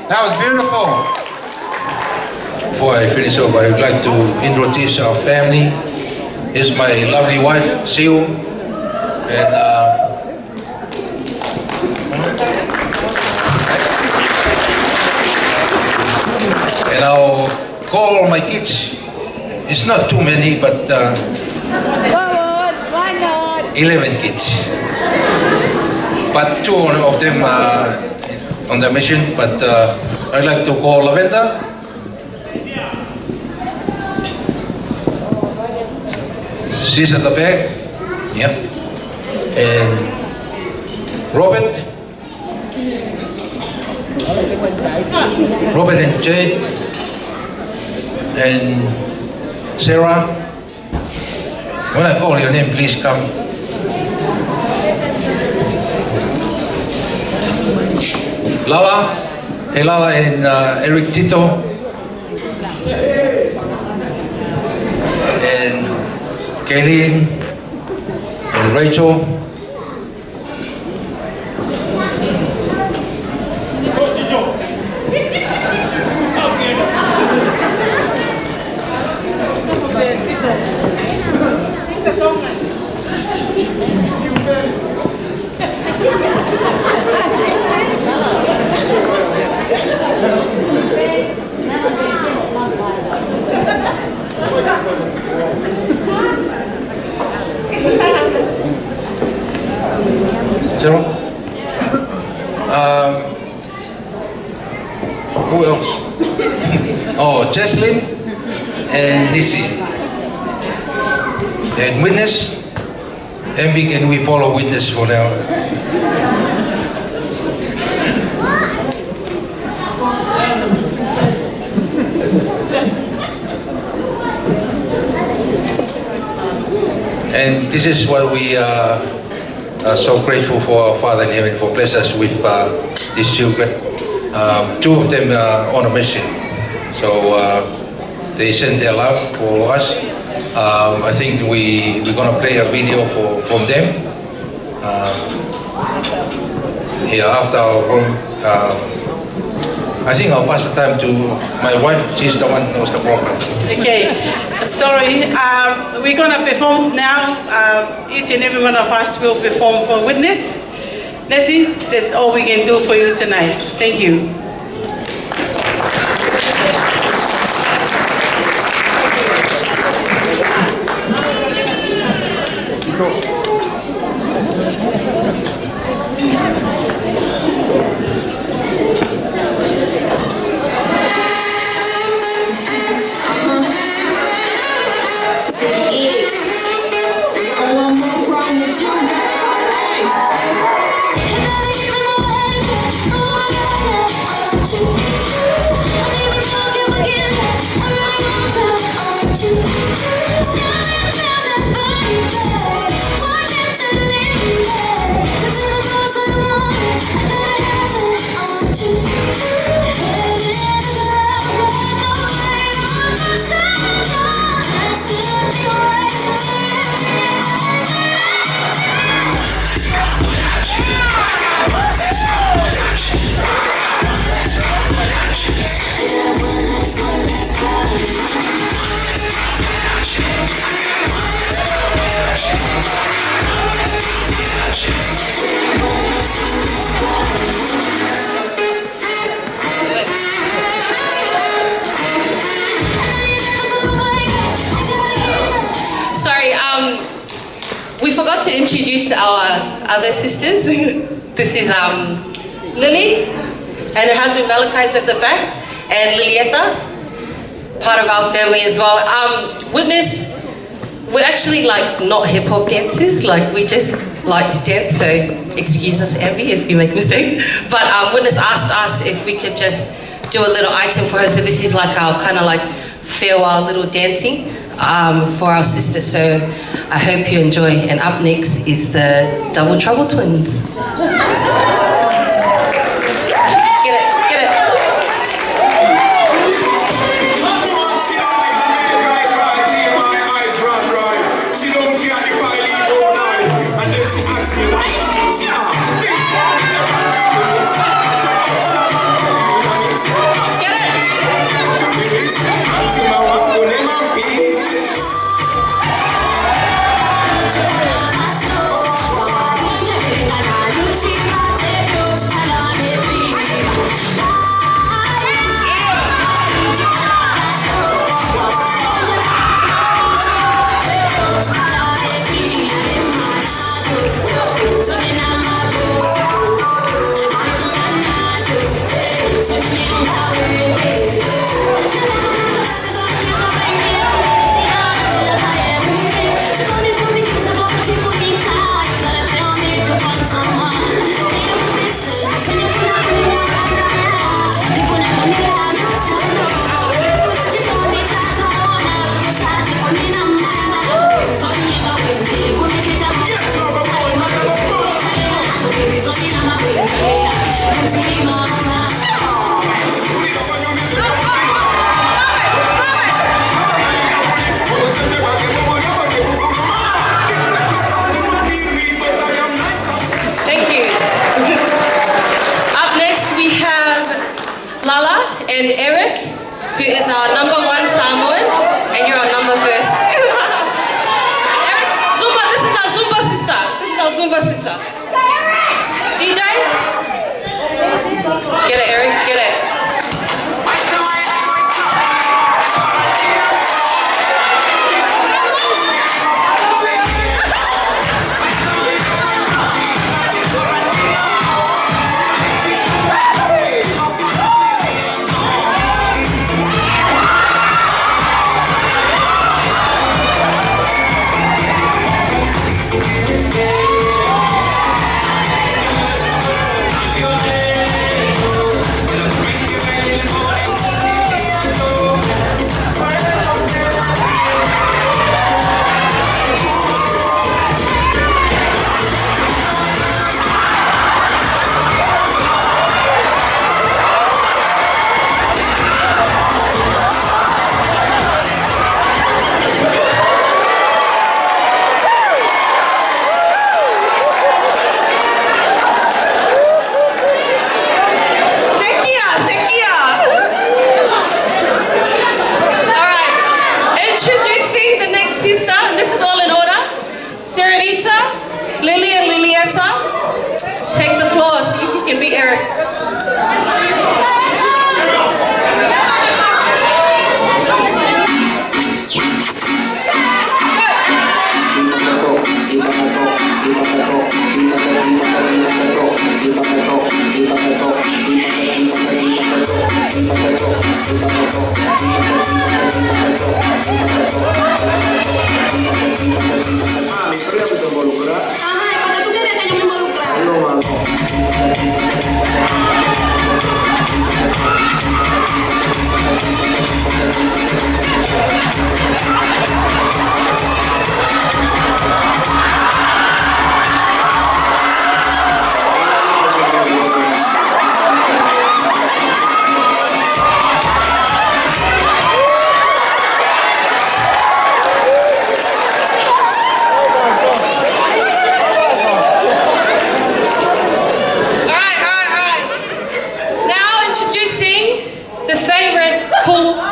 That was beautiful. Before I finish off, I would like to introduce our family. This is my lovely wife, Siu, and I'll call all my kids. It's not too many, but 11 kids. But 2 of them are on the mission, but I'd like to call Lavenda. She's at the back. Yeah. And Robert. Robert and Jay. And Sarah. When I call your name, please come. Lala. Hey Lala and Eric Tito. And Kaylin and Rachel. Zero? Who else? Oh, Jesslyn and Nisi. And Witness. MB, can we follow Witness for now? And this is what we are so grateful for our Father in Heaven for blessing us with these children. 2 of them are on a mission, so they send their love for us. I think we're going to play a video from them here after our room. I think I'll pass the time to my wife. She's the one who knows the program. Okay, sorry. We're going to perform now. Each and every one of us will perform for Witness. Leslie, that's all we can do for you tonight. Thank you. We forgot to introduce our other sisters. This is Lily, and her husband Malachi's at the back, and Lilieta, part of our family as well. Witness, we're actually like not hip hop dancers, like we just like to dance, so excuse us, Abby, if we make mistakes. But Witness asked us if we could just do a little item for her, so this is like our kind of like farewell little dancing for our sister, so I hope you enjoy. And up next is the Double Trouble Twins. Get it, get it. and Eric, who is our #1 Samoan, and you're our #1st. Eric, Zumba, this is our Zumba sister. This is our Zumba sister. DJ? Get it, Eric, get it. Lily and Lilietta, take the floor, see if you can beat Eric.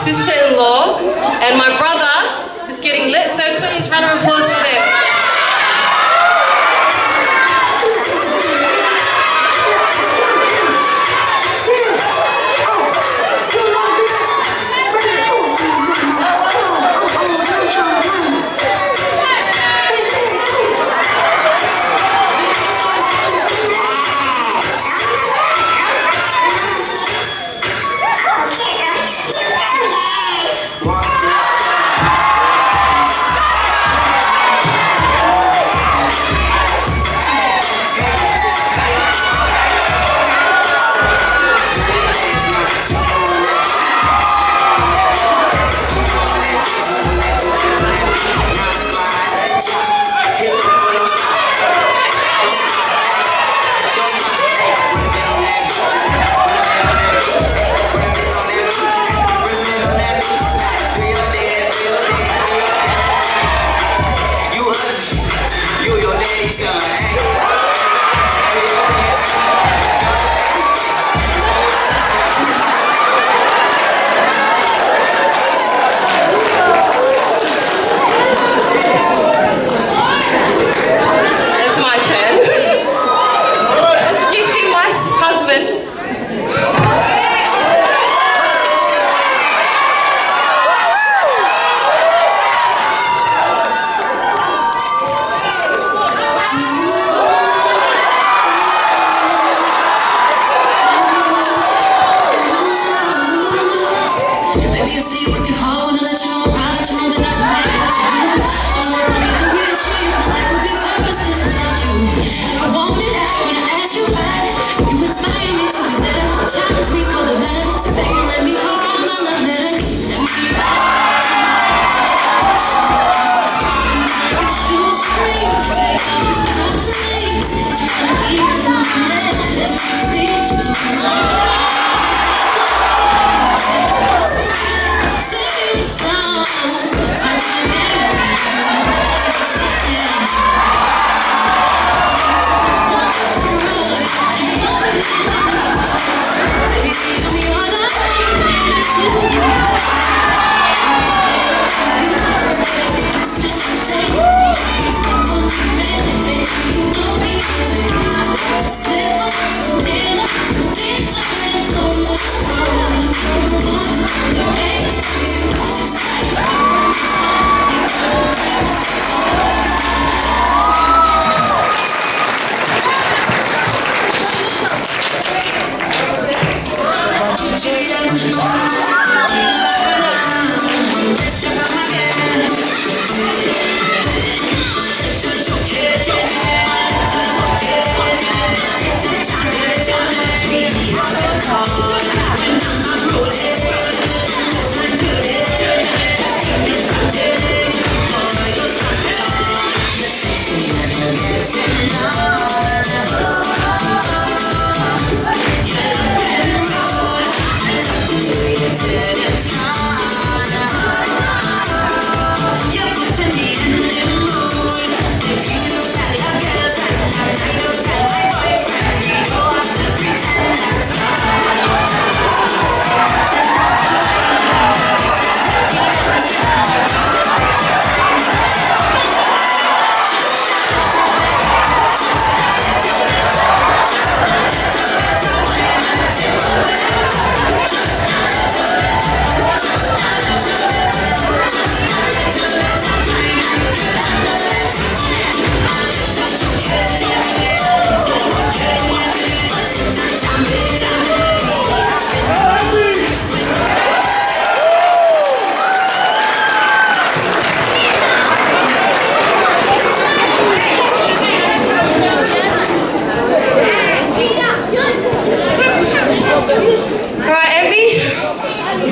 Sister-in-law, and my brother is getting lit, so please round of applause for them.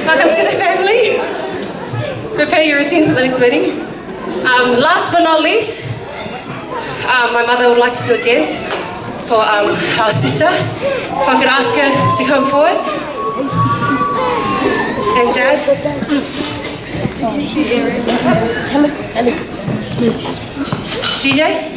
Welcome to the family. Prepare your routine for the next wedding. Last but not least, my mother would like to do a dance for our sister. If I could ask her to come forward. And Dad. DJ.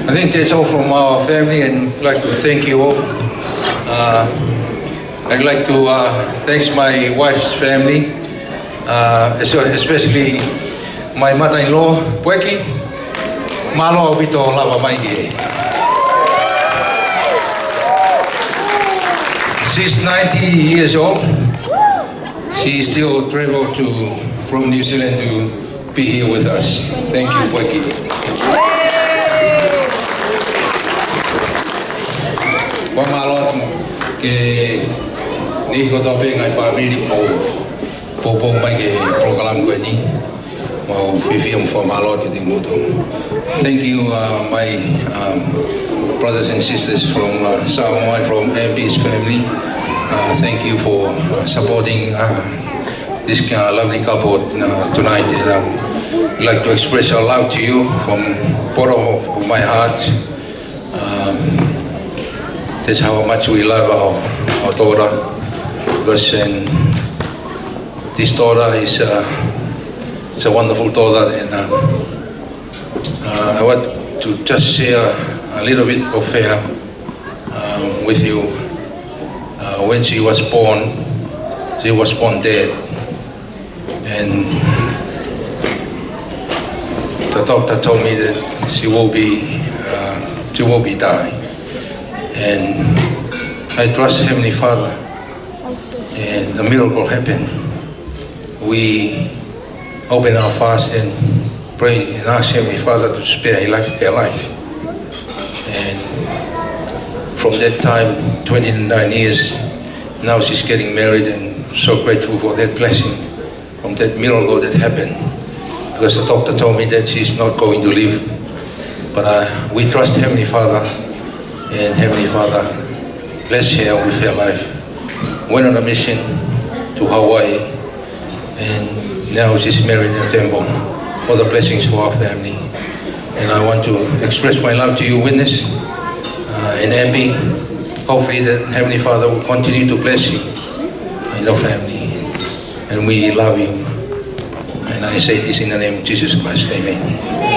I think that's all from our family, and I'd like to thank you all. I'd like to thank my wife's family, especially my mother-in-law, Weki. Malo Vito Lava Maigi. She's 90 years old. She still traveled from New Zealand to be here with us. Thank you, Weki. Pamalot ke ni ko to pe ngai family po mai ke program ko ni mau fifiam for malot ke ting moto. Thank you my brothers and sisters from Samoa, from MP's family. Thank you for supporting this lovely couple tonight, and I'd like to express our love to you from bottom of my heart. That's how much we love our daughter, because this daughter is a wonderful daughter, and I want to just share a little bit of her with you. When she was born dead, and the doctor told me that she will be dying. And I trust Heavenly Father, and a miracle happened. We opened our fast and prayed and asked Heavenly Father to spare her life. And from that time, 29 years, now she's getting married, and so grateful for that blessing, from that miracle that happened. Because the doctor told me that she's not going to live. But we trust Heavenly Father, and Heavenly Father bless her with her life. Went on a mission to Hawaii, and now she's married in a temple. All the blessings for our family. And I want to express my love to you, witness, and Abby. Hopefully that Heavenly Father will continue to bless you and your family. And we love you. And I say this in the name of Jesus Christ. Amen.